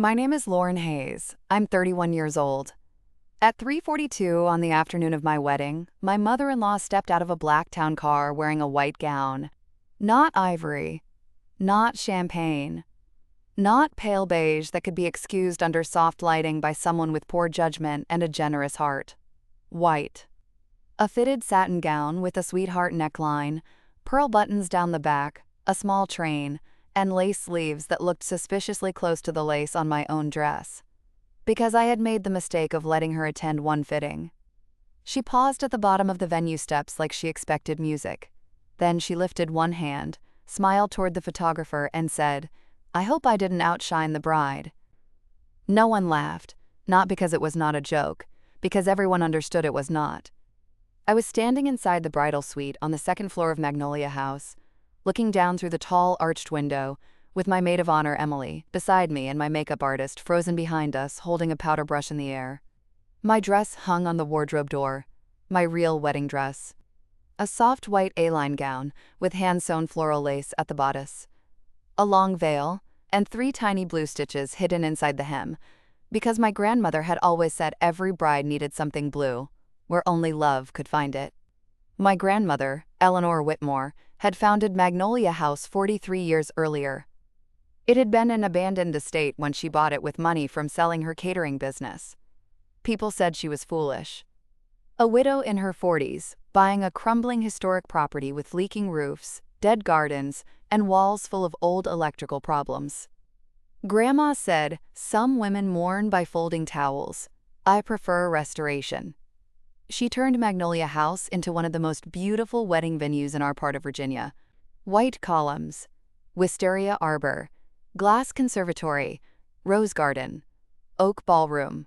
My name is Lauren Hayes. I'm 31 years old. At 3:42 on the afternoon of my wedding, my mother-in-law stepped out of a black town car wearing a white gown. Not ivory, not champagne, not pale beige that could be excused under soft lighting by someone with poor judgment and a generous heart. White. A fitted satin gown with a sweetheart neckline, pearl buttons down the back, a small train, and lace sleeves that looked suspiciously close to the lace on my own dress, because I had made the mistake of letting her attend one fitting. She paused at the bottom of the venue steps like she expected music. Then she lifted one hand, smiled toward the photographer, and said, "I hope I didn't outshine the bride." No one laughed, not because it was not a joke, because everyone understood it was not. I was standing inside the bridal suite on the second floor of Magnolia House, looking down through the tall, arched window, with my maid of honor, Emily, beside me and my makeup artist frozen behind us, holding a powder brush in the air. My dress hung on the wardrobe door, my real wedding dress. A soft white A-line gown with hand-sewn floral lace at the bodice. A long veil, and 3 tiny blue stitches hidden inside the hem, because my grandmother had always said every bride needed something blue, where only love could find it. My grandmother, Eleanor Whitmore, had founded Magnolia House 43 years earlier. It had been an abandoned estate when she bought it with money from selling her catering business. People said she was foolish. A widow in her 40s, buying a crumbling historic property with leaking roofs, dead gardens, and walls full of old electrical problems. Grandma said, "Some women mourn by folding towels. I prefer restoration." She turned Magnolia House into one of the most beautiful wedding venues in our part of Virginia. White columns, wisteria arbor, glass conservatory, rose garden, oak ballroom,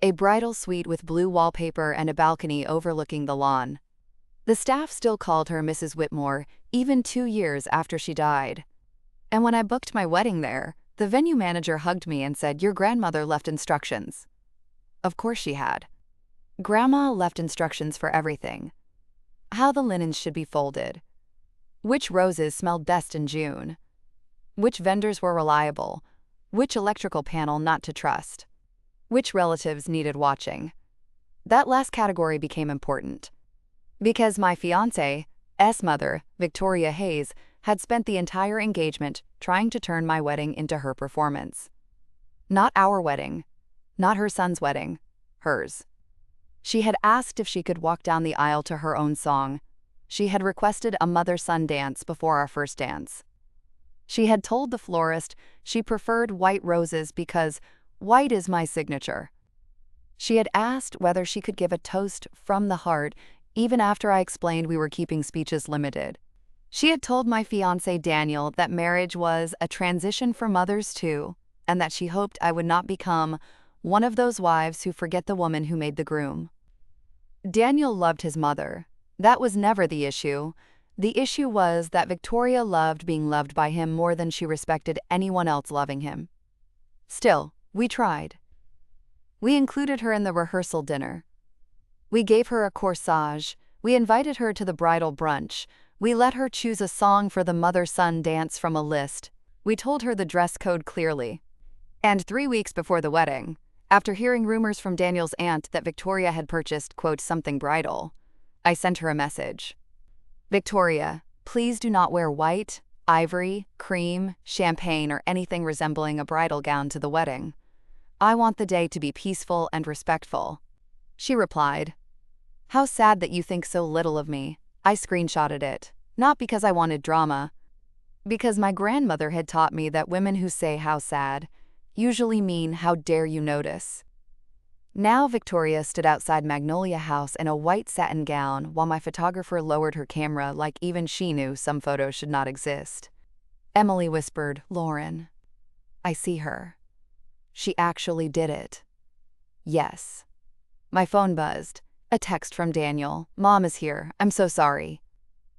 a bridal suite with blue wallpaper and a balcony overlooking the lawn. The staff still called her Mrs. Whitmore, even 2 years after she died. And when I booked my wedding there, the venue manager hugged me and said, "Your grandmother left instructions." Of course she had. Grandma left instructions for everything. How the linens should be folded. Which roses smelled best in June. Which vendors were reliable. Which electrical panel not to trust. Which relatives needed watching. That last category became important, because my fiancé's mother, Victoria Hayes, had spent the entire engagement trying to turn my wedding into her performance. Not our wedding. Not her son's wedding. Hers. She had asked if she could walk down the aisle to her own song. She had requested a mother-son dance before our first dance. She had told the florist she preferred white roses because white is my signature. She had asked whether she could give a toast from the heart even after I explained we were keeping speeches limited. She had told my fiancé Daniel that marriage was a transition for mothers too, and that she hoped I would not become one of those wives who forget the woman who made the groom. Daniel loved his mother. That was never the issue. The issue was that Victoria loved being loved by him more than she respected anyone else loving him. Still, we tried. We included her in the rehearsal dinner. We gave her a corsage. We invited her to the bridal brunch. We let her choose a song for the mother-son dance from a list. We told her the dress code clearly. And 3 weeks before the wedding, after hearing rumors from Daniel's aunt that Victoria had purchased, quote, something bridal, I sent her a message. "Victoria, please do not wear white, ivory, cream, champagne, or anything resembling a bridal gown to the wedding. I want the day to be peaceful and respectful." She replied, "How sad that you think so little of me." I screenshotted it, not because I wanted drama, because my grandmother had taught me that women who say "how sad" usually mean "how dare you notice." Now Victoria stood outside Magnolia House in a white satin gown while my photographer lowered her camera like even she knew some photos should not exist. Emily whispered, "Lauren, I see her. She actually did it." Yes. My phone buzzed. A text from Daniel. "Mom is here. I'm so sorry.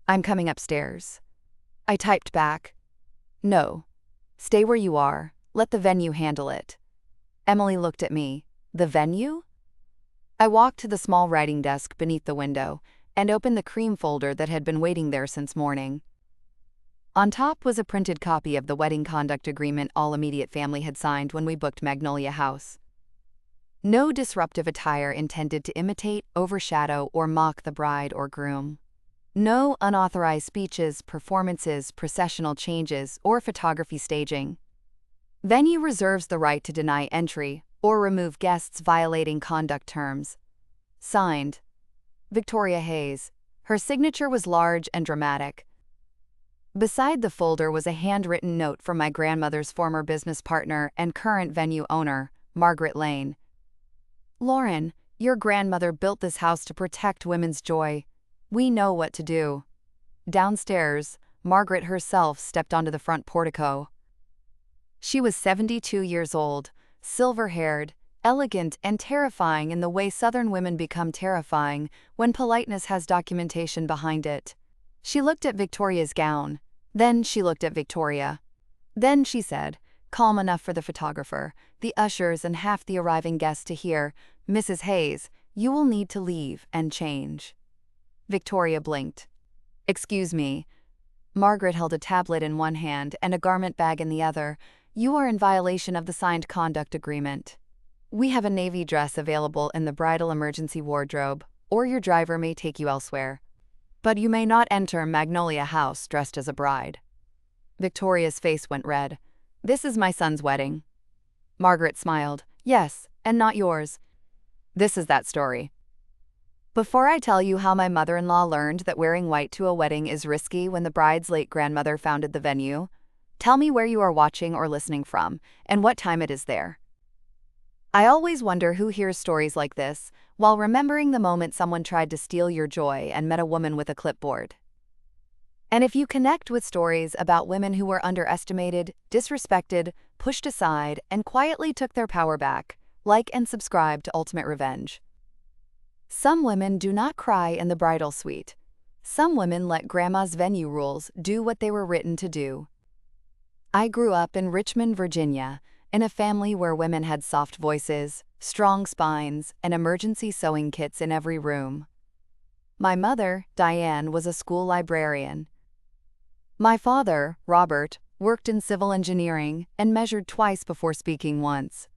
I'm coming upstairs." I typed back, "No. Stay where you are. Let the venue handle it." Emily looked at me. "The venue?" I walked to the small writing desk beneath the window and opened the cream folder that had been waiting there since morning. On top was a printed copy of the wedding conduct agreement all immediate family had signed when we booked Magnolia House. No disruptive attire intended to imitate, overshadow, or mock the bride or groom. No unauthorized speeches, performances, processional changes, or photography staging. Venue reserves the right to deny entry or remove guests violating conduct terms. Signed, Victoria Hayes. Her signature was large and dramatic. Beside the folder was a handwritten note from my grandmother's former business partner and current venue owner, Margaret Lane. "Lauren, your grandmother built this house to protect women's joy. We know what to do." Downstairs, Margaret herself stepped onto the front portico. She was 72 years old, silver-haired, elegant, and terrifying in the way Southern women become terrifying when politeness has documentation behind it. She looked at Victoria's gown. Then she looked at Victoria. Then she said, calm enough for the photographer, the ushers, and half the arriving guests to hear, "Mrs. Hayes, you will need to leave and change." Victoria blinked. "Excuse me." Margaret held a tablet in one hand and a garment bag in the other. "You are in violation of the signed conduct agreement. We have a navy dress available in the bridal emergency wardrobe, or your driver may take you elsewhere. But you may not enter Magnolia House dressed as a bride." Victoria's face went red. "This is my son's wedding." Margaret smiled. "Yes, and not yours." This is that story. Before I tell you how my mother-in-law learned that wearing white to a wedding is risky when the bride's late grandmother founded the venue, tell me where you are watching or listening from, and what time it is there. I always wonder who hears stories like this while remembering the moment someone tried to steal your joy and met a woman with a clipboard. And if you connect with stories about women who were underestimated, disrespected, pushed aside, and quietly took their power back, like and subscribe to Ultimate Revenge. Some women do not cry in the bridal suite. Some women let grandma's venue rules do what they were written to do. I grew up in Richmond, Virginia, in a family where women had soft voices, strong spines, and emergency sewing kits in every room. My mother, Diane, was a school librarian. My father, Robert, worked in civil engineering and measured twice before speaking once.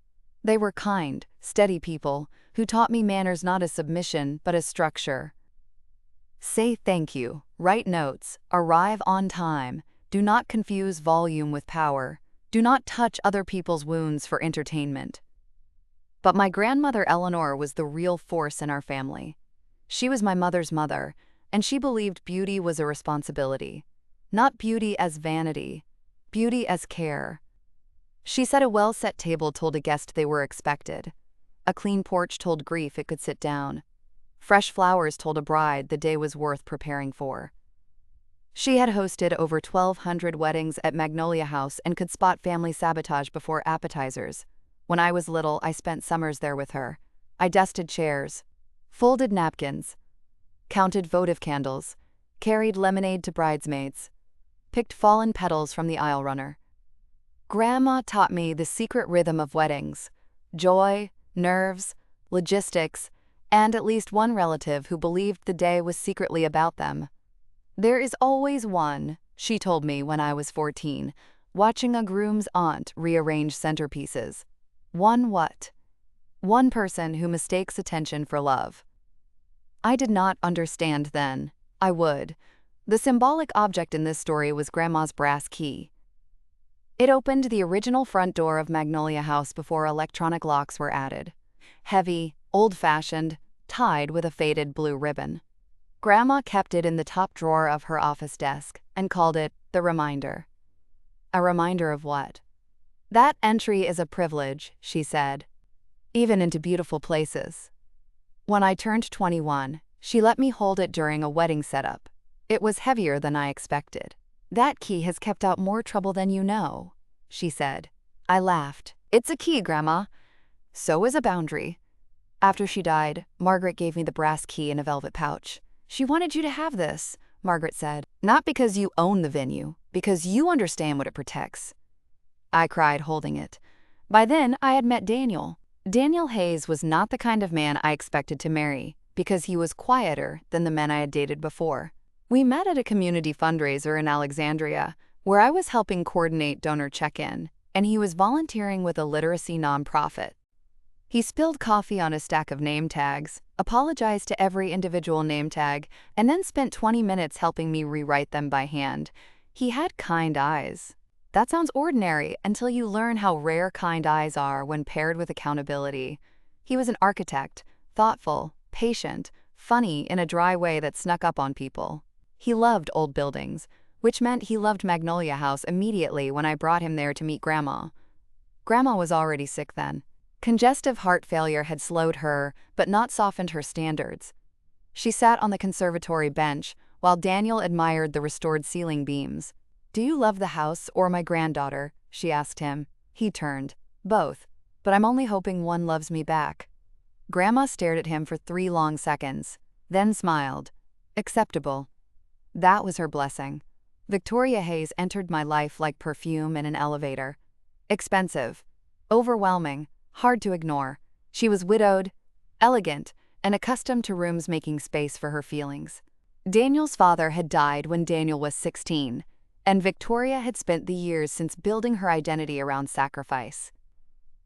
They were kind, steady people who taught me manners not as submission but as structure. Say thank you, write notes, arrive on time, do not confuse volume with power. Do not touch other people's wounds for entertainment. But my grandmother Eleanor was the real force in our family. She was my mother's mother, and she believed beauty was a responsibility. Not beauty as vanity, beauty as care. She said a well-set table told a guest they were expected. A clean porch told grief it could sit down. Fresh flowers told a bride the day was worth preparing for. She had hosted over 1,200 weddings at Magnolia House and could spot family sabotage before appetizers. When I was little, I spent summers there with her. I dusted chairs, folded napkins, counted votive candles, carried lemonade to bridesmaids, picked fallen petals from the aisle runner. Grandma taught me the secret rhythm of weddings: joy, nerves, logistics, and at least one relative who believed the day was secretly about them. "There is always one," she told me when I was 14, watching a groom's aunt rearrange centerpieces. One what? One person who mistakes attention for love. I did not understand then. I would. The symbolic object in this story was Grandma's brass key. It opened the original front door of Magnolia House before electronic locks were added. Heavy, old-fashioned, tied with a faded blue ribbon. Grandma kept it in the top drawer of her office desk and called it the reminder. A reminder of what? That entry is a privilege, she said, even into beautiful places. When I turned 21, she let me hold it during a wedding setup. It was heavier than I expected. "That key has kept out more trouble than you know," she said. I laughed. "It's a key, Grandma." "So is a boundary." After she died, Margaret gave me the brass key in a velvet pouch. "She wanted you to have this," Margaret said. "Not because you own the venue, because you understand what it protects." I cried holding it. By then, I had met Daniel. Daniel Hayes was not the kind of man I expected to marry, because he was quieter than the men I had dated before. We met at a community fundraiser in Alexandria, where I was helping coordinate donor check-in, and he was volunteering with a literacy nonprofit. He spilled coffee on a stack of name tags, apologized to every individual name tag, and then spent 20 minutes helping me rewrite them by hand. He had kind eyes. That sounds ordinary until you learn how rare kind eyes are when paired with accountability. He was an architect, thoughtful, patient, funny in a dry way that snuck up on people. He loved old buildings, which meant he loved Magnolia House immediately when I brought him there to meet Grandma. Grandma was already sick then. Congestive heart failure had slowed her, but not softened her standards. She sat on the conservatory bench, while Daniel admired the restored ceiling beams. "Do you love the house or my granddaughter?" she asked him. He turned. "Both, but I'm only hoping one loves me back." Grandma stared at him for 3 long seconds, then smiled. Acceptable. That was her blessing. Victoria Hayes entered my life like perfume in an elevator. Expensive, overwhelming, hard to ignore. She was widowed, elegant, and accustomed to rooms making space for her feelings. Daniel's father had died when Daniel was 16, and Victoria had spent the years since building her identity around sacrifice.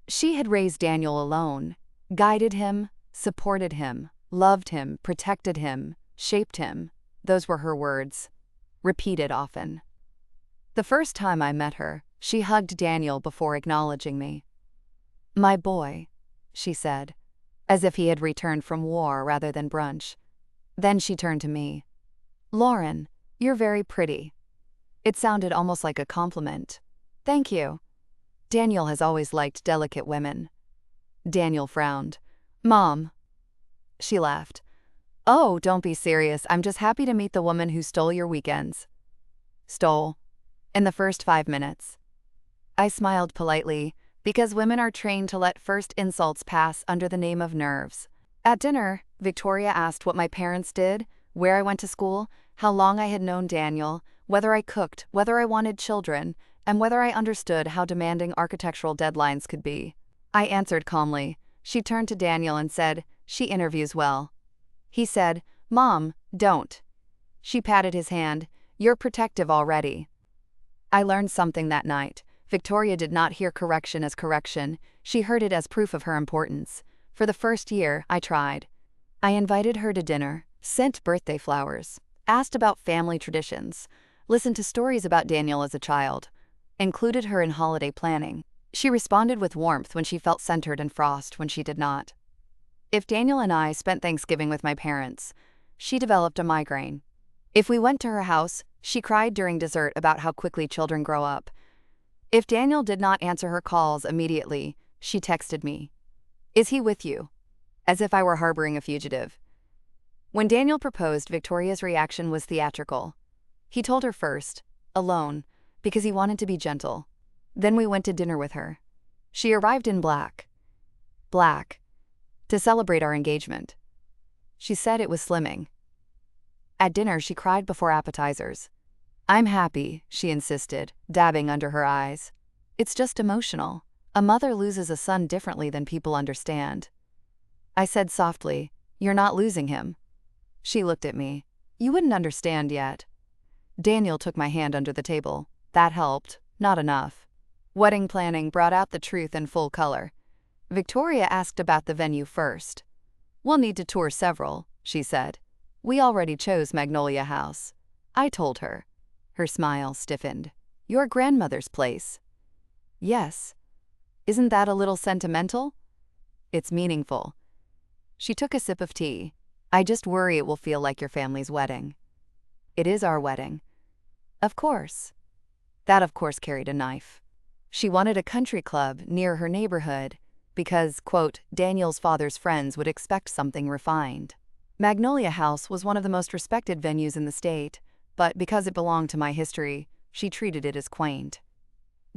She had raised Daniel alone, guided him, supported him, loved him, protected him, shaped him. Those were her words, repeated often. The first time I met her, she hugged Daniel before acknowledging me. "My boy," she said, as if he had returned from war rather than brunch. Then she turned to me. "Lauren, you're very pretty." It sounded almost like a compliment. "Thank you." Daniel has always liked delicate women. Daniel frowned. "Mom." She laughed. "Oh, don't be serious. I'm just happy to meet the woman who stole your weekends." Stole. In the first 5 minutes. I smiled politely, because women are trained to let first insults pass under the name of nerves. At dinner, Victoria asked what my parents did, where I went to school, how long I had known Daniel, whether I cooked, whether I wanted children, and whether I understood how demanding architectural deadlines could be. I answered calmly. She turned to Daniel and said, "She interviews well." He said, "Mom, don't." She patted his hand. "You're protective already." I learned something that night. Victoria did not hear correction as correction. She heard it as proof of her importance. For the first year, I tried. I invited her to dinner, sent birthday flowers, asked about family traditions, listened to stories about Daniel as a child, included her in holiday planning. She responded with warmth when she felt centered and frost when she did not. If Daniel and I spent Thanksgiving with my parents, she developed a migraine. If we went to her house, she cried during dessert about how quickly children grow up. If Daniel did not answer her calls immediately, she texted me, "Is he with you?" As if I were harboring a fugitive. When Daniel proposed, Victoria's reaction was theatrical. He told her first, alone, because he wanted to be gentle. Then we went to dinner with her. She arrived in black. Black. To celebrate our engagement. She said it was slimming. At dinner, she cried before appetizers. "I'm happy," she insisted, dabbing under her eyes. "It's just emotional. A mother loses a son differently than people understand." I said softly, "You're not losing him." She looked at me. "You wouldn't understand yet." Daniel took my hand under the table. That helped, not enough. Wedding planning brought out the truth in full color. Victoria asked about the venue first. "We'll need to tour several," she said. "We already chose Magnolia House." I told her. Her smile stiffened. "Your grandmother's place." "Yes." "Isn't that a little sentimental?" "It's meaningful." She took a sip of tea. "I just worry it will feel like your family's wedding." "It is our wedding." "Of course." That of course carried a knife. She wanted a country club near her neighborhood because, quote, Daniel's father's friends would expect something refined. Magnolia House was one of the most respected venues in the state, but because it belonged to my history, she treated it as quaint.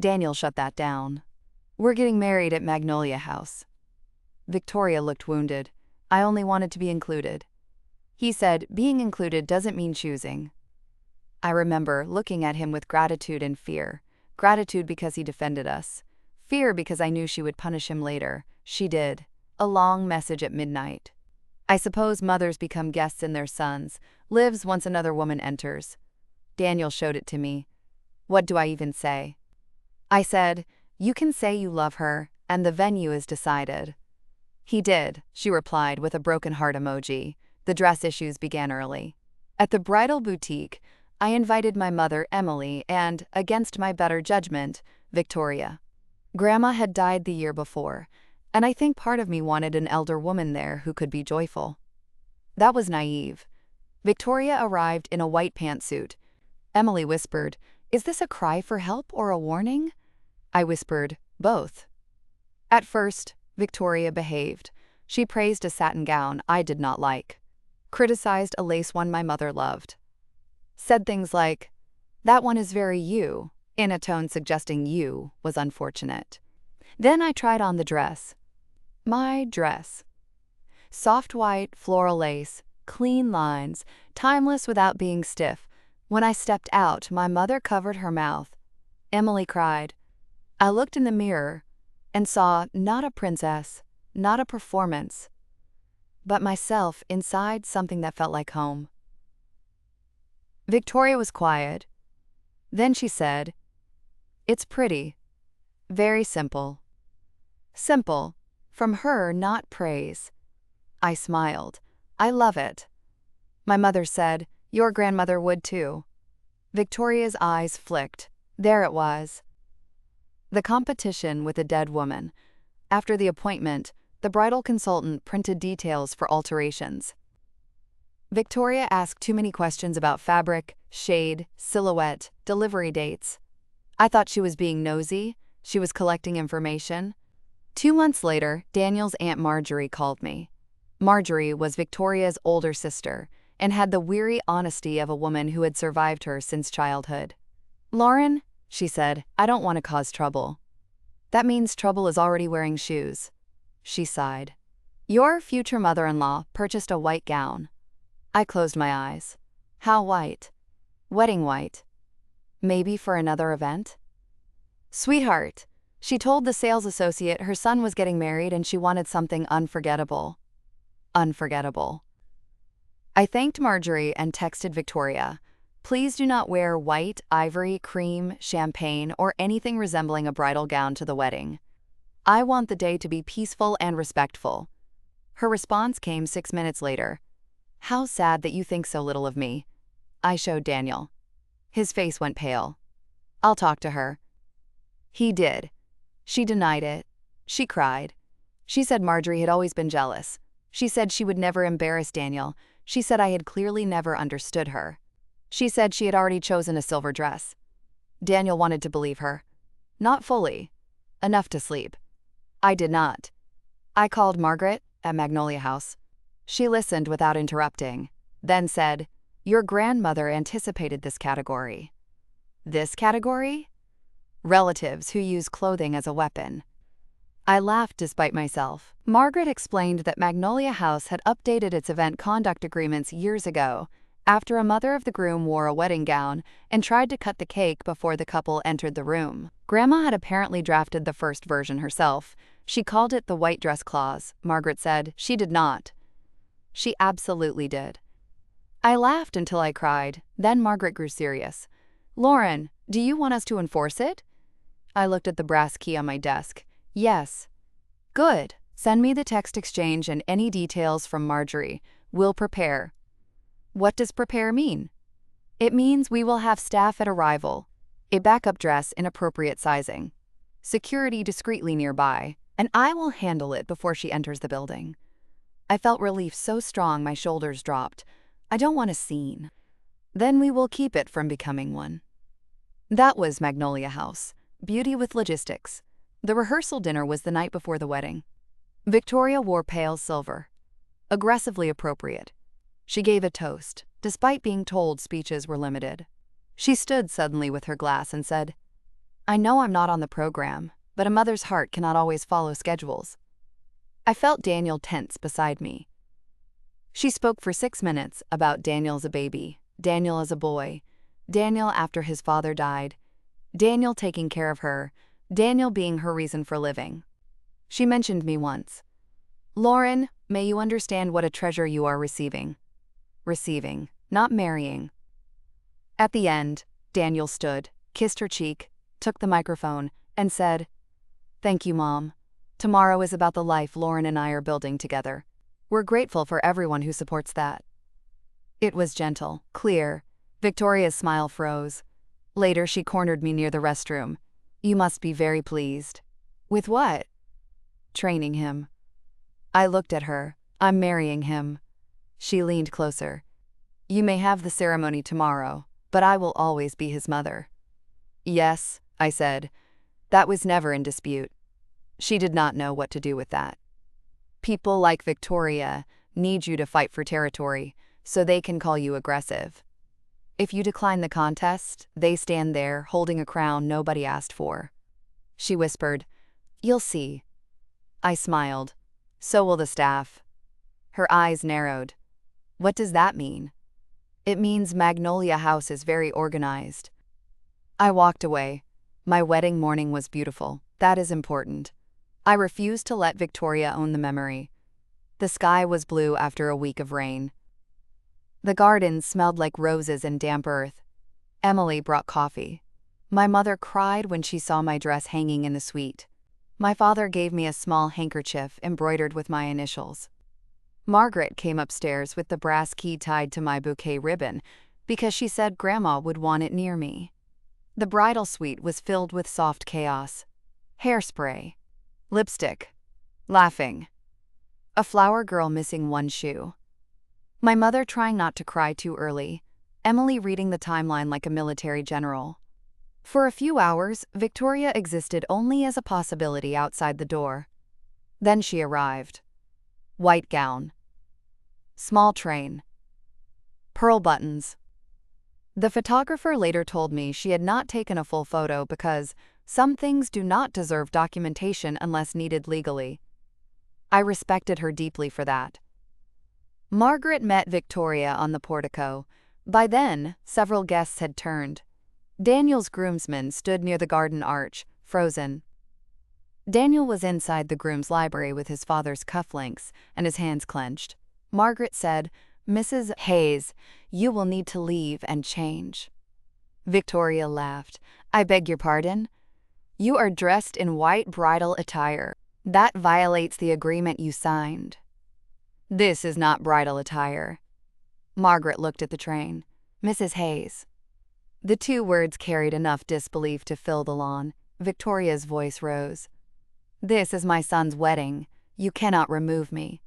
Daniel shut that down. "We're getting married at Magnolia House." Victoria looked wounded. I only wanted to be included. He said, "Being included doesn't mean choosing." I remember looking at him with gratitude and fear. Gratitude because he defended us. Fear because I knew she would punish him later. She did. A long message at midnight. I suppose mothers become guests in their sons, lives once another woman enters. Daniel showed it to me. What do I even say? I said, "You can say you love her, and the venue is decided." "He did," she replied with a broken heart emoji. The dress issues began early. At the bridal boutique, I invited my mother, Emily, and, against my better judgment, Victoria. Grandma had died the year before, and I think part of me wanted an elder woman there who could be joyful. That was naive. Victoria arrived in a white pantsuit. Emily whispered, "Is this a cry for help or a warning?" I whispered, "Both." At first, Victoria behaved. She praised a satin gown I did not like, criticized a lace one my mother loved, said things like, "That one is very you," in a tone suggesting you was unfortunate. Then I tried on the dress. My dress. Soft white, floral lace, clean lines, timeless without being stiff. When I stepped out, my mother covered her mouth. Emily cried. I looked in the mirror and saw not a princess, not a performance, but myself inside something that felt like home. Victoria was quiet. Then she said, "It's pretty. Very simple." Simple. From her, not praise. I smiled. "I love it." My mother said, "Your grandmother would too." Victoria's eyes flicked. There it was. The competition with a dead woman. After the appointment, the bridal consultant printed details for alterations. Victoria asked too many questions about fabric, shade, silhouette, delivery dates. I thought she was being nosy. She was collecting information. 2 months later, Daniel's Aunt Marjorie called me. Marjorie was Victoria's older sister and had the weary honesty of a woman who had survived her since childhood. "Lauren," she said, "I don't want to cause trouble." "That means trouble is already wearing shoes." She sighed. "Your future mother-in-law purchased a white gown." I closed my eyes. How white? Wedding white. Maybe for another event? "Sweetheart," she told the sales associate her son was getting married and she wanted something unforgettable. Unforgettable. I thanked Marjorie and texted Victoria, "Please do not wear white, ivory, cream, champagne, or anything resembling a bridal gown to the wedding. I want the day to be peaceful and respectful." Her response came 6 minutes later. "How sad that you think so little of me." I showed Daniel. His face went pale. "I'll talk to her." He did. She denied it. She cried. She said Marjorie had always been jealous. She said she would never embarrass Daniel. She said I had clearly never understood her. She said she had already chosen a silver dress. Daniel wanted to believe her. Not fully. Enough to sleep. I did not. I called Margaret at Magnolia House. She listened without interrupting, then said, "Your grandmother anticipated this category." This category? Relatives who use clothing as a weapon. I laughed despite myself. Margaret explained that Magnolia House had updated its event conduct agreements years ago, after a mother of the groom wore a wedding gown and tried to cut the cake before the couple entered the room. Grandma had apparently drafted the first version herself. She called it the white dress clause. Margaret said she did not. She absolutely did. I laughed until I cried. Then Margaret grew serious. "Lauren, do you want us to enforce it?" I looked at the brass key on my desk. "Yes." "Good. Send me the text exchange and any details from Marjorie. We'll prepare." What does prepare mean? It means we will have staff at arrival, a backup dress in appropriate sizing, security discreetly nearby, and I will handle it before she enters the building. I felt relief so strong my shoulders dropped. I don't want a scene. Then we will keep it from becoming one. That was Magnolia House. Beauty with logistics. The rehearsal dinner was the night before the wedding. Victoria wore pale silver. Aggressively appropriate. She gave a toast, despite being told speeches were limited. She stood suddenly with her glass and said, "I know I'm not on the program, but a mother's heart cannot always follow schedules." I felt Daniel tense beside me. She spoke for 6 minutes about Daniel as a baby, Daniel as a boy, Daniel after his father died, Daniel taking care of her, Daniel being her reason for living. She mentioned me once. "Lauren, may you understand what a treasure you are receiving." Receiving, not marrying. At the end, Daniel stood, kissed her cheek, took the microphone, and said, "Thank you, Mom. Tomorrow is about the life Lauren and I are building together. We're grateful for everyone who supports that." It was gentle, clear. Victoria's smile froze. Later, she cornered me near the restroom. "You must be very pleased." "With what?" "Training him." I looked at her. "I'm marrying him." She leaned closer. "You may have the ceremony tomorrow, but I will always be his mother." "Yes," I said. That was never in dispute. She did not know what to do with that. People like Victoria need you to fight for territory, so they can call you aggressive. If you decline the contest, they stand there holding a crown nobody asked for. She whispered, "You'll see." I smiled. "So will the staff." Her eyes narrowed. "What does that mean?" "It means Magnolia House is very organized." I walked away. My wedding morning was beautiful. That is important. I refused to let Victoria own the memory. The sky was blue after a week of rain. The garden smelled like roses and damp earth. Emily brought coffee. My mother cried when she saw my dress hanging in the suite. My father gave me a small handkerchief embroidered with my initials. Margaret came upstairs with the brass key tied to my bouquet ribbon because she said Grandma would want it near me. The bridal suite was filled with soft chaos. Hairspray. Lipstick. Laughing. A flower girl missing one shoe. My mother trying not to cry too early. Emily reading the timeline like a military general. For a few hours, Victoria existed only as a possibility outside the door. Then she arrived. White gown. Small train. Pearl buttons. The photographer later told me she had not taken a full photo because some things do not deserve documentation unless needed legally. I respected her deeply for that. Margaret met Victoria on the portico. By then, several guests had turned. Daniel's groomsmen stood near the garden arch, frozen. Daniel was inside the groom's library with his father's cufflinks and his hands clenched. Margaret said, "Mrs. Hayes, you will need to leave and change." Victoria laughed. "I beg your pardon? You are dressed in white bridal attire. That violates the agreement you signed." "This is not bridal attire." Margaret looked at the train. "Mrs. Hayes." The two words carried enough disbelief to fill the lawn. Victoria's voice rose. "This is my son's wedding. You cannot remove me."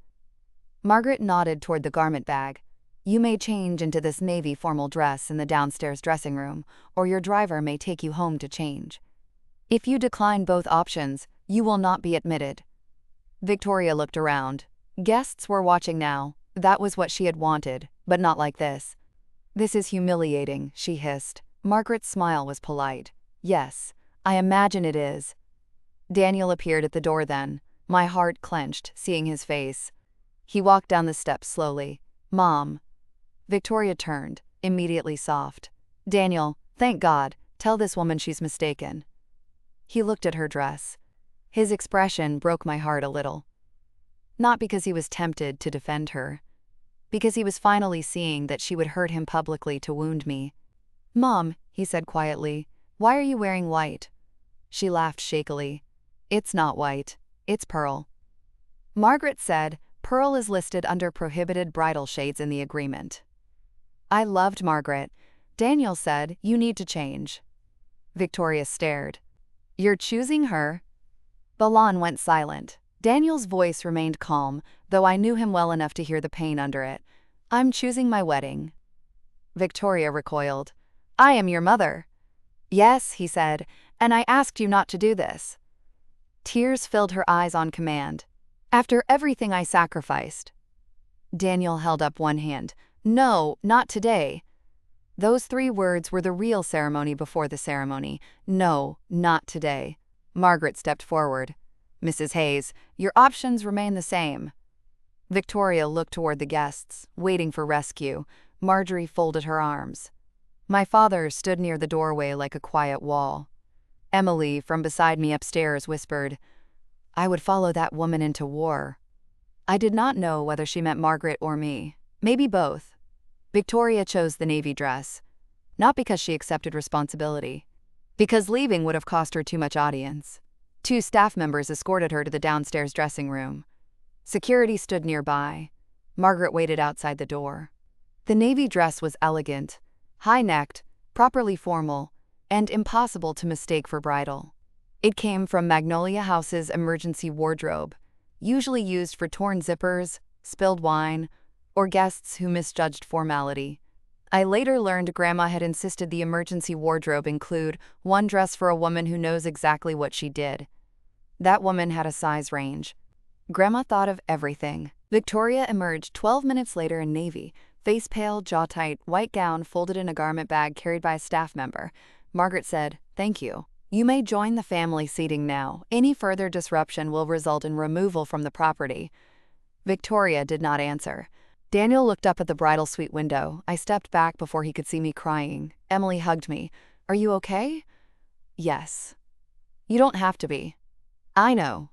Margaret nodded toward the garment bag. "You may change into this navy formal dress in the downstairs dressing room, or your driver may take you home to change. If you decline both options, you will not be admitted." Victoria looked around. Guests were watching now. That was what she had wanted, but not like this. "This is humiliating," she hissed. Margaret's smile was polite. "Yes, I imagine it is." Daniel appeared at the door then. My heart clenched, seeing his face. He walked down the steps slowly. "Mom." Victoria turned, immediately soft. "Daniel, thank God, tell this woman she's mistaken." He looked at her dress. His expression broke my heart a little. Not because he was tempted to defend her, because he was finally seeing that she would hurt him publicly to wound me. "Mom," he said quietly, "why are you wearing white?" She laughed shakily. "It's not white. It's pearl." Margaret said, "Pearl is listed under prohibited bridal shades in the agreement." I loved Margaret. Daniel said, "You need to change." Victoria stared. "You're choosing her?" The lawn went silent. Daniel's voice remained calm, though I knew him well enough to hear the pain under it. "I'm choosing my wedding." Victoria recoiled. "I am your mother." "Yes," he said, "and I asked you not to do this." Tears filled her eyes on command. "After everything I sacrificed." Daniel held up one hand. "No, not today." Those 3 words were the real ceremony before the ceremony. "No, not today." Margaret stepped forward. "Mrs. Hayes, your options remain the same." Victoria looked toward the guests, waiting for rescue. Marjorie folded her arms. My father stood near the doorway like a quiet wall. Emily, from beside me upstairs, whispered, "I would follow that woman into war." I did not know whether she meant Margaret or me. Maybe both. Victoria chose the navy dress. Not because she accepted responsibility. because leaving would have cost her too much audience. 2 staff members escorted her to the downstairs dressing room. Security stood nearby. Margaret waited outside the door. The navy dress was elegant, high-necked, properly formal, and impossible to mistake for bridal. It came from Magnolia House's emergency wardrobe, usually used for torn zippers, spilled wine, or guests who misjudged formality. I later learned Grandma had insisted the emergency wardrobe include one dress for a woman who knows exactly what she did. That woman had a size range. Grandma thought of everything. Victoria emerged 12 minutes later in navy, face pale, jaw tight, white gown folded in a garment bag carried by a staff member. Margaret said, "Thank you. You may join the family seating now. Any further disruption will result in removal from the property." Victoria did not answer. Daniel looked up at the bridal suite window. I stepped back before he could see me crying. Emily hugged me. "Are you okay?" "Yes." "You don't have to be." "I know."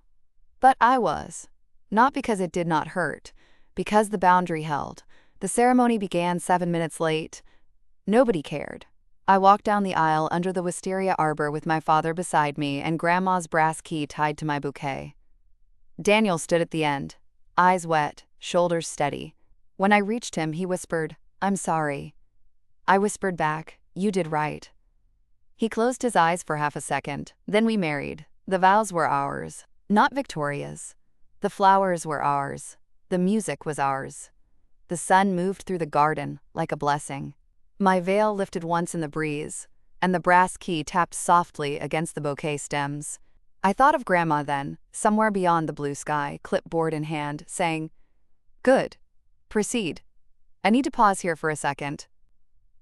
But I was. Not because it did not hurt, because the boundary held. The ceremony began 7 minutes late. Nobody cared. I walked down the aisle under the wisteria arbor with my father beside me and Grandma's brass key tied to my bouquet. Daniel stood at the end, eyes wet, shoulders steady. When I reached him, he whispered, "I'm sorry." I whispered back, "You did right." He closed his eyes for half a second. Then we married. The vows were ours, not Victoria's. The flowers were ours. The music was ours. The sun moved through the garden like a blessing. My veil lifted once in the breeze, and the brass key tapped softly against the bouquet stems. I thought of Grandma then, somewhere beyond the blue sky, clipboard in hand, saying, "Good. Proceed." I need to pause here for a second.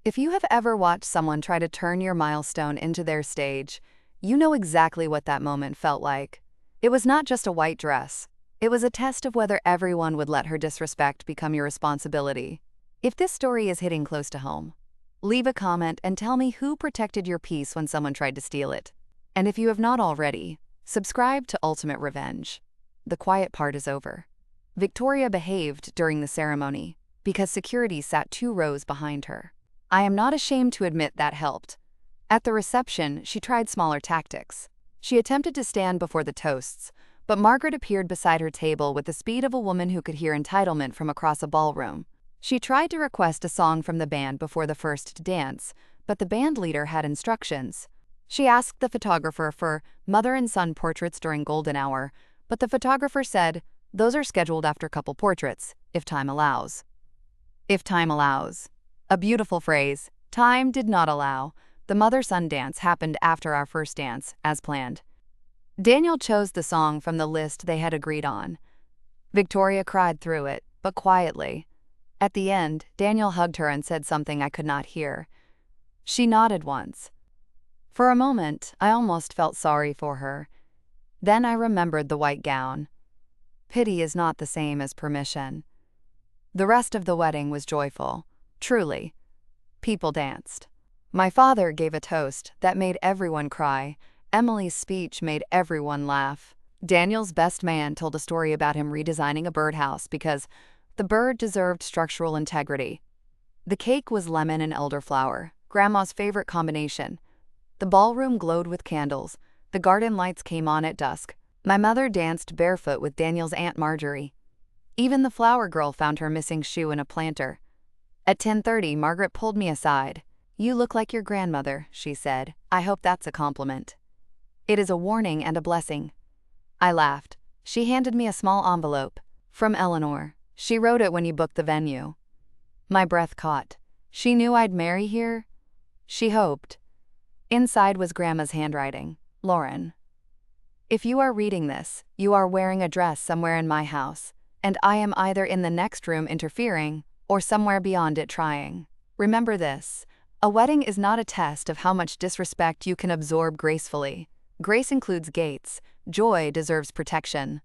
If you have ever watched someone try to turn your milestone into their stage, you know exactly what that moment felt like. It was not just a white dress. It was a test of whether everyone would let her disrespect become your responsibility. If this story is hitting close to home, leave a comment and tell me who protected your peace when someone tried to steal it. And if you have not already, subscribe to Ultimate Revenge. The quiet part is over. Victoria behaved during the ceremony because security sat 2 rows behind her. I am not ashamed to admit that helped. At the reception, she tried smaller tactics. She attempted to stand before the toasts, but Margaret appeared beside her table with the speed of a woman who could hear entitlement from across a ballroom. She tried to request a song from the band before the first dance, but the band leader had instructions. She asked the photographer for mother and son portraits during golden hour, but the photographer said, "Those are scheduled after couple portraits, if time allows." If time allows. A beautiful phrase. Time did not allow. The mother-son dance happened after our first dance, as planned. Daniel chose the song from the list they had agreed on. Victoria cried through it, but quietly. At the end, Daniel hugged her and said something I could not hear. She nodded once. For a moment, I almost felt sorry for her. Then I remembered the white gown. Pity is not the same as permission. The rest of the wedding was joyful, truly. People danced. My father gave a toast that made everyone cry. Emily's speech made everyone laugh. Daniel's best man told a story about him redesigning a birdhouse because the bird deserved structural integrity. The cake was lemon and elderflower, Grandma's favorite combination. The ballroom glowed with candles. The garden lights came on at dusk. My mother danced barefoot with Daniel's Aunt Marjorie. Even the flower girl found her missing shoe in a planter. At 10:30, Margaret pulled me aside. "You look like your grandmother," she said. "I hope that's a compliment." "It is a warning and a blessing." I laughed. She handed me a small envelope. "From Eleanor. She wrote it when you booked the venue." My breath caught. She knew I'd marry here? She hoped. Inside was Grandma's handwriting. "Lauren, if you are reading this, you are wearing a dress somewhere in my house, and I am either in the next room interfering or somewhere beyond it trying. Remember this. A wedding is not a test of how much disrespect you can absorb gracefully. Grace includes gates. Joy deserves protection.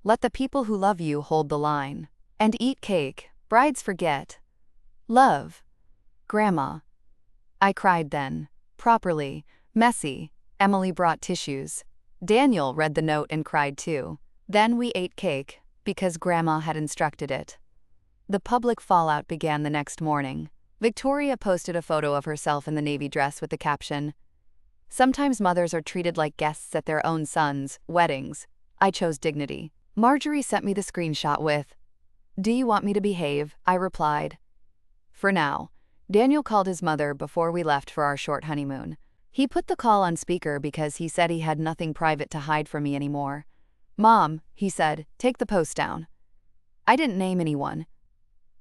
Let the people who love you hold the line. And eat cake. Brides forget. Love. Grandma." I cried then. Properly. Messy. Emily brought tissues. Daniel read the note and cried too. Then we ate cake, because Grandma had instructed it. The public fallout began the next morning. Victoria posted a photo of herself in the navy dress with the caption, Sometimes mothers are treated like guests at their own sons' weddings. I chose dignity. Marjorie sent me the screenshot with, "Do you want me to behave?" I replied. For now. Daniel called his mother before we left for our short honeymoon. He put the call on speaker because he said he had nothing private to hide from me anymore. "Mom," he said, "take the post down." I didn't name anyone.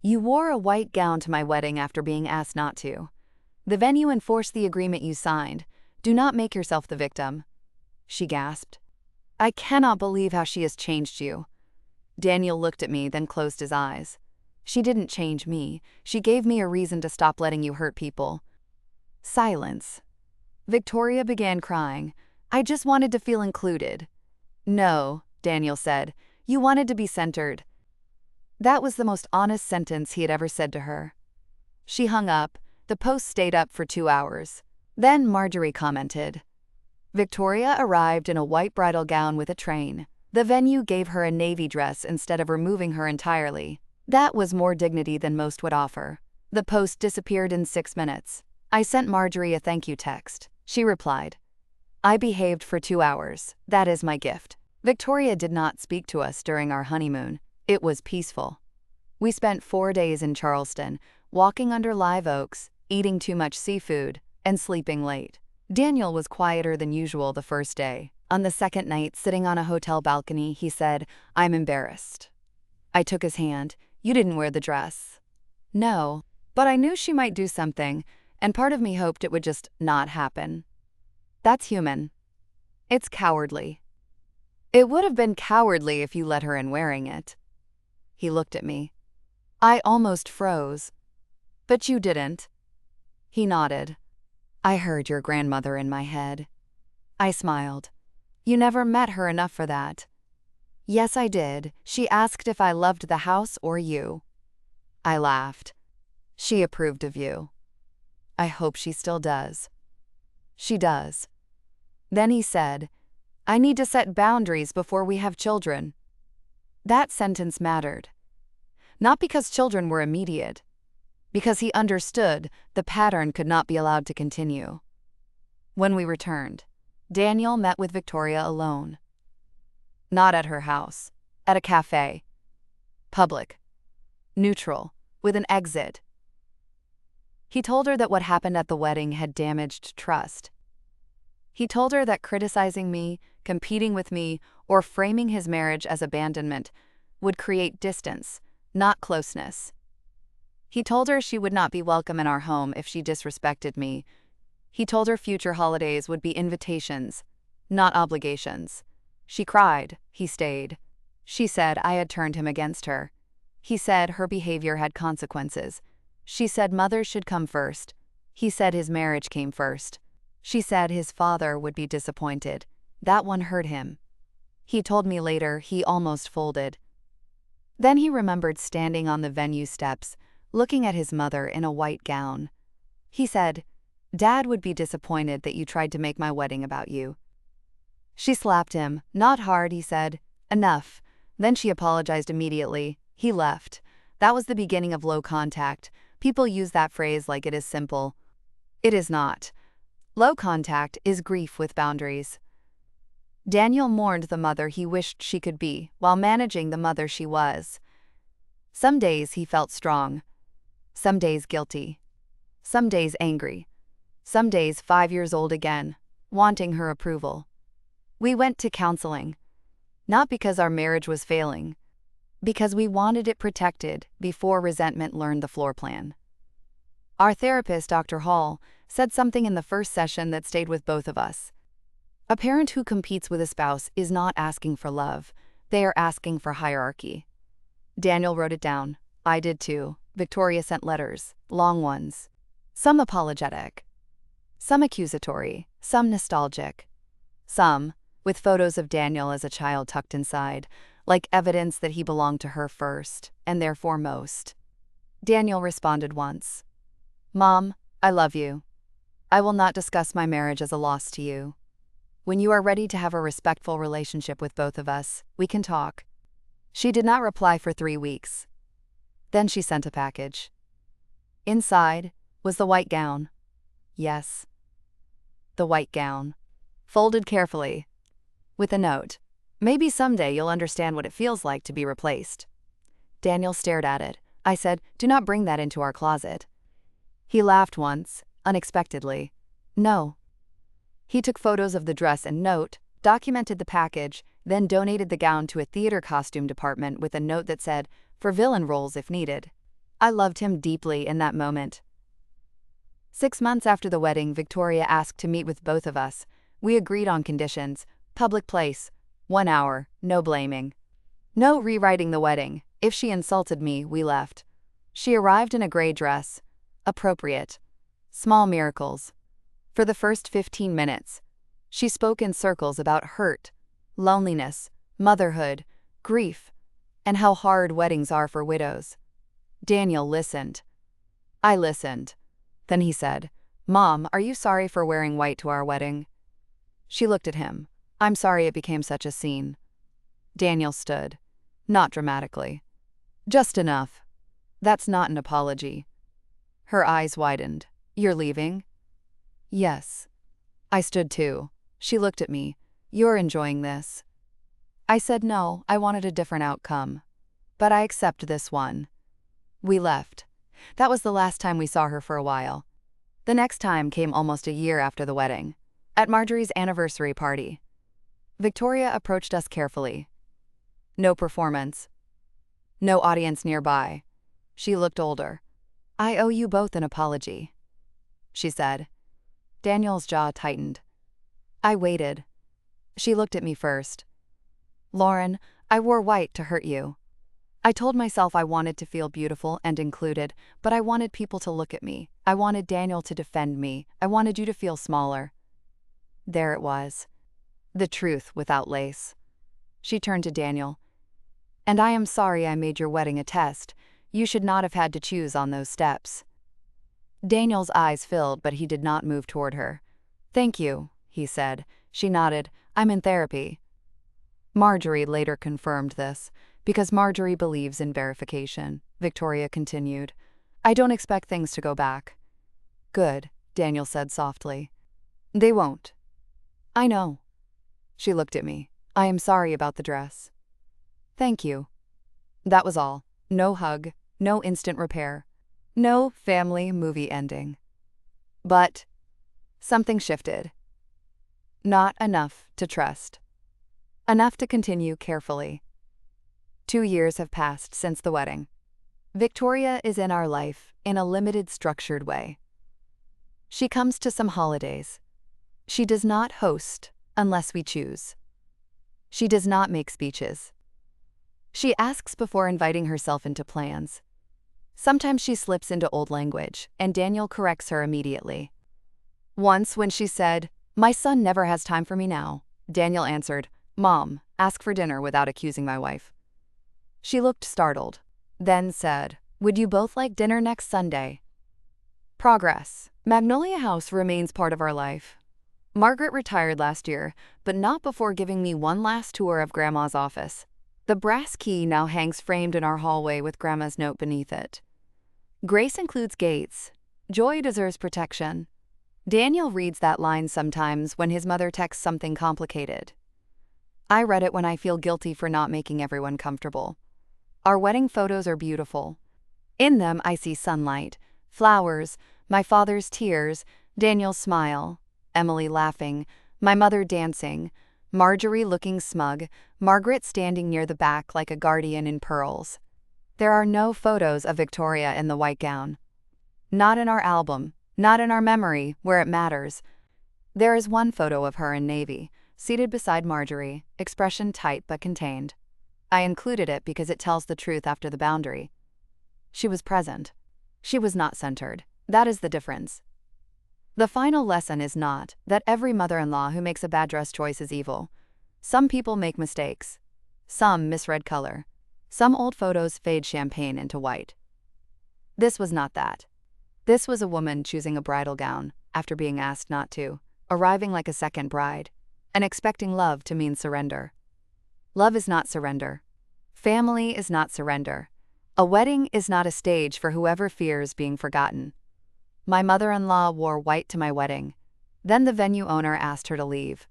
"You wore a white gown to my wedding after being asked not to. The venue enforced the agreement you signed. Do not make yourself the victim." She gasped. "I cannot believe how she has changed you." Daniel looked at me, then closed his eyes. "She didn't change me. She gave me a reason to stop letting you hurt people." Silence. Victoria began crying. "I just wanted to feel included." "No," Daniel said. "You wanted to be centered." That was the most honest sentence he had ever said to her. She hung up. The post stayed up for 2 hours. Then Marjorie commented. Victoria arrived in a white bridal gown with a train. The venue gave her a navy dress instead of removing her entirely. That was more dignity than most would offer. The post disappeared in 6 minutes. I sent Marjorie a thank you text. She replied, "I behaved for 2 hours. That is my gift." Victoria did not speak to us during our honeymoon. It was peaceful. We spent 4 days in Charleston, walking under live oaks, eating too much seafood, and sleeping late. Daniel was quieter than usual the first day. On the second night, sitting on a hotel balcony, he said, "I'm embarrassed." I took his hand. "You didn't wear the dress." "No, but I knew she might do something, and part of me hoped it would just not happen." That's human. It's cowardly. It would have been cowardly if you let her in wearing it. He looked at me. I almost froze. "But you didn't." He nodded. "I heard your grandmother in my head." I smiled. "You never met her enough for that." "Yes, I did. She asked if I loved the house or you." I laughed. "She approved of you." "I hope she still does." "She does." Then he said, "I need to set boundaries before we have children." That sentence mattered. Not because children were immediate, because he understood the pattern could not be allowed to continue. When we returned, Daniel met with Victoria alone. Not at her house, at a cafe. Public. Neutral, with an exit. He told her that what happened at the wedding had damaged trust. He told her that criticizing me, competing with me, or framing his marriage as abandonment would create distance, not closeness. He told her she would not be welcome in our home if she disrespected me. He told her future holidays would be invitations, not obligations. She cried. He stayed. She said I had turned him against her. He said her behavior had consequences. She said mothers should come first. He said his marriage came first. She said his father would be disappointed. That one hurt him. He told me later he almost folded. Then he remembered standing on the venue steps, looking at his mother in a white gown. He said, "Dad would be disappointed that you tried to make my wedding about you." She slapped him. "Not hard," he said. "Enough." Then she apologized immediately. He left. That was the beginning of low contact. People use that phrase like it is simple. It is not. Low contact is grief with boundaries. Daniel mourned the mother he wished she could be while managing the mother she was. Some days he felt strong. Some days guilty. Some days angry. Some days 5 years old again, wanting her approval. We went to counseling. Not because our marriage was failing, because we wanted it protected before resentment learned the floor plan. Our therapist, Dr. Hall, said something in the first session that stayed with both of us. A parent who competes with a spouse is not asking for love. They are asking for hierarchy. Daniel wrote it down. I did too. Victoria sent letters, long ones. Some apologetic. Some accusatory. Some nostalgic. Some with photos of Daniel as a child tucked inside, like evidence that he belonged to her first, and therefore most. Daniel responded once. "Mom, I love you. I will not discuss my marriage as a loss to you. When you are ready to have a respectful relationship with both of us, we can talk." She did not reply for 3 weeks. Then she sent a package. Inside was the white gown. Yes. the white gown, folded carefully, with a note. Maybe someday you'll understand what it feels like to be replaced. Daniel stared at it. I said, do not bring that into our closet. He laughed once, unexpectedly. No. He took photos of the dress and note, documented the package, then donated the gown to a theater costume department with a note that said, for villain roles if needed. I loved him deeply in that moment. 6 months after the wedding, Victoria asked to meet with both of us. We agreed on conditions. Public place. 1 hour. No blaming. No rewriting the wedding. If she insulted me, we left. She arrived in a gray dress. Appropriate. Small miracles. For the first 15 minutes, she spoke in circles about hurt, loneliness, motherhood, grief, and how hard weddings are for widows. Daniel listened. I listened. Then he said, Mom, are you sorry for wearing white to our wedding? She looked at him. I'm sorry it became such a scene. Daniel stood. Not dramatically. Just enough. That's not an apology. Her eyes widened. You're leaving? Yes. I stood too. She looked at me. You're enjoying this. I said no, I wanted a different outcome. But I accept this one. We left. That was the last time we saw her for a while. The next time came almost a year after the wedding, at Marjorie's anniversary party. Victoria approached us carefully. No performance. No audience nearby. She looked older. I owe you both an apology, she said. Daniel's jaw tightened. I waited. She looked at me first. Lauren, I wore white to hurt you. I told myself I wanted to feel beautiful and included, but I wanted people to look at me. I wanted Daniel to defend me. I wanted you to feel smaller. There it was. The truth without lace. She turned to Daniel. And I am sorry I made your wedding a test. You should not have had to choose on those steps. Daniel's eyes filled, but he did not move toward her. Thank you, he said. She nodded. I'm in therapy. Marjorie later confirmed this. Because Marjorie believes in verification, Victoria continued. I don't expect things to go back. Good, Daniel said softly. They won't. I know. She looked at me. I am sorry about the dress. Thank you. That was all. No hug, no instant repair, no family movie ending. But something shifted. Not enough to trust. Enough to continue carefully. 2 years have passed since the wedding. Victoria is in our life in a limited, structured way. She comes to some holidays. She does not host unless we choose. She does not make speeches. She asks before inviting herself into plans. Sometimes she slips into old language, and Daniel corrects her immediately. Once when she said, "My son never has time for me now," Daniel answered, "Mom, ask for dinner," without accusing my wife. She looked startled, then said, "Would you both like dinner next Sunday?" Progress. Magnolia House remains part of our life. Margaret retired last year, but not before giving me one last tour of Grandma's office. The brass key now hangs framed in our hallway with Grandma's note beneath it. Grace includes gates. Joy deserves protection. Daniel reads that line sometimes when his mother texts something complicated. I read it when I feel guilty for not making everyone comfortable. Our wedding photos are beautiful. In them I see sunlight, flowers, my father's tears, Daniel's smile, Emily laughing, my mother dancing, Marjorie looking smug, Margaret standing near the back like a guardian in pearls. There are no photos of Victoria in the white gown. Not in our album, not in our memory, where it matters. There is one photo of her in navy, seated beside Marjorie, expression tight but contained. I included it because it tells the truth after the boundary. She was present. She was not centered. That is the difference. The final lesson is not that every mother-in-law who makes a bad dress choice is evil. Some people make mistakes. Some misread color. Some old photos fade champagne into white. This was not that. This was a woman choosing a bridal gown after being asked not to, arriving like a second bride, and expecting love to mean surrender. Love is not surrender. Family is not surrender. A wedding is not a stage for whoever fears being forgotten. My mother-in-law wore white to my wedding. Then the venue owner asked her to leave.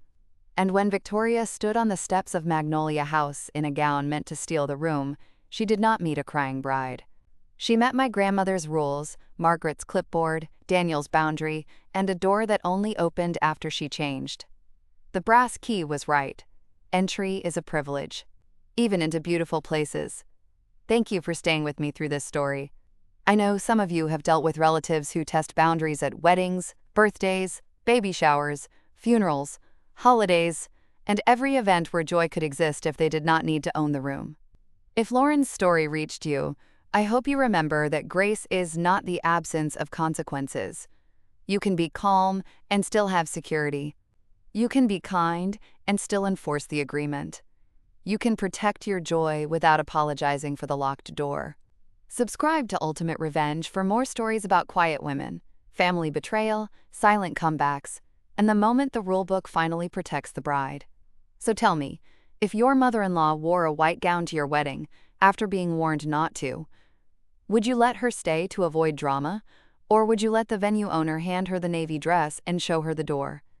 And when Victoria stood on the steps of Magnolia House in a gown meant to steal the room, she did not meet a crying bride. She met my grandmother's rules, Margaret's clipboard, Daniel's boundary, and a door that only opened after she changed. The brass key was right. Entry is a privilege, even into beautiful places. Thank you for staying with me through this story. I know some of you have dealt with relatives who test boundaries at weddings, birthdays, baby showers, funerals, holidays, and every event where joy could exist if they did not need to own the room. If Lauren's story reached you, I hope you remember that grace is not the absence of consequences. You can be calm and still have security. You can be kind and still enforce the agreement. You can protect your joy without apologizing for the locked door. Subscribe to Ultimate Revenge for more stories about quiet women, family betrayal, silent comebacks, and the moment the rulebook finally protects the bride. So tell me, if your mother-in-law wore a white gown to your wedding after being warned not to, would you let her stay to avoid drama, or would you let the venue owner hand her the navy dress and show her the door?